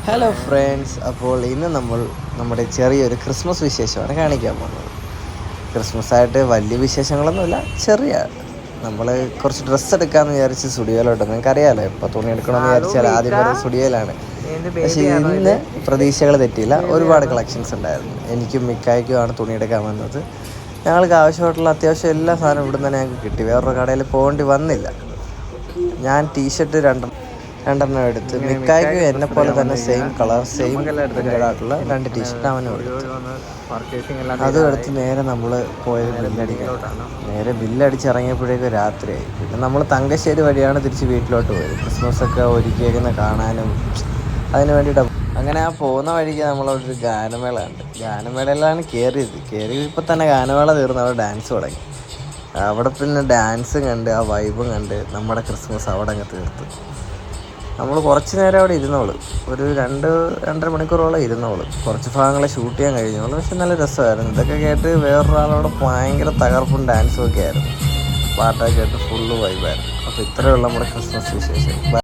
Hello friends, അപ്പോൾ ഇന്ന് നമ്മൾ നമ്മുടെ ചെറിയൊരു ക്രിസ്മസ് വിശേഷമാണ് കാണിക്കാൻ പോകുന്നത്. ക്രിസ്മസ് ആയിട്ട് വലിയ വിശേഷങ്ങളൊന്നുമില്ല, ചെറിയ നമ്മൾ കുറച്ച് ഡ്രസ്സ് എടുക്കാമെന്ന് വിചാരിച്ച് സ്റ്റുഡിയോയിലോട്ട്. നിങ്ങൾക്ക് അറിയാമല്ലോ, ഇപ്പോൾ തുണി എടുക്കണമെന്ന് വിചാരിച്ചാൽ ആദ്യം വരുന്നത് സ്റ്റുഡിയോയിലാണ്. പക്ഷേ ഇന്ന് പ്രതീക്ഷകൾ തെറ്റിയില്ല, ഒരുപാട് കളക്ഷൻസ് ഉണ്ടായിരുന്നു. എനിക്കും മിക്കായ്ക്കുമാണ് തുണി എടുക്കാൻ വന്നത്. ഞങ്ങൾക്ക് ആവശ്യമായിട്ടുള്ള അത്യാവശ്യം എല്ലാ സാധനവും ഇവിടെ നിന്ന് ഞങ്ങൾക്ക് കിട്ടി. വേറൊരു കടയിൽ പോകേണ്ടി വന്നില്ല. ഞാൻ ടീഷർട്ട് രണ്ടെണ്ണം എടുത്ത്, മിക്കായ്ക്ക് എന്നെ പോലെ തന്നെ സെയിം കളർ സെയിം ആയിട്ടുള്ള 2 ടീഷർട്ട് അവനും എടുത്തു. അതും എടുത്ത് നേരെ നമ്മൾ പോയത് ബില്ലടിക്കാനാണ്. നേരെ ബില്ലടിച്ച് ഇറങ്ങിയപ്പോഴേക്കും രാത്രിയായി. പിന്നെ നമ്മൾ തങ്കശ്ശേരി വഴിയാണ് തിരിച്ച് വീട്ടിലോട്ട് പോയത്. ക്രിസ്മസൊക്കെ ഒരുക്കിയേക്കുന്ന കാണാനും അതിന് വേണ്ടിയിട്ട്. അങ്ങനെ ആ പോകുന്ന വഴിക്ക് നമ്മളവിടെ ഒരു ഗാനമേള ഉണ്ട്. ഗാനമേളയിലാണ് കയറി ഇപ്പോൾ തന്നെ ഗാനമേള തീർന്ന് അവിടെ ഡാൻസ് തുടങ്ങി. അവിടെ പിന്നെ ഡാൻസും കണ്ട് ആ വൈബും കണ്ട് നമ്മുടെ ക്രിസ്മസ് അവിടെ അങ്ങ് തീർത്ത്. നമ്മൾ കുറച്ച് നേരം അവിടെ ഇരുന്നോളൂ, ഒരു 2-2.5 മണിക്കൂറോളം ഇരുന്നോളൂ. കുറച്ച് ഭാഗങ്ങളെ ഷൂട്ട് ചെയ്യാൻ കഴിഞ്ഞോളൂ. പക്ഷെ നല്ല രസമായിരുന്നു. ഇതൊക്കെ കേട്ട് വേറൊരാളോട് ഭയങ്കര തകർപ്പും ഡാൻസും ഒക്കെ ആയിരുന്നു. പാട്ടൊക്കെ കേട്ട് ഫുള്ള് വൈബായിരുന്നു. അപ്പോൾ ഇത്രയുള്ള നമ്മുടെ ക്രിസ്മസ് വിശേഷം.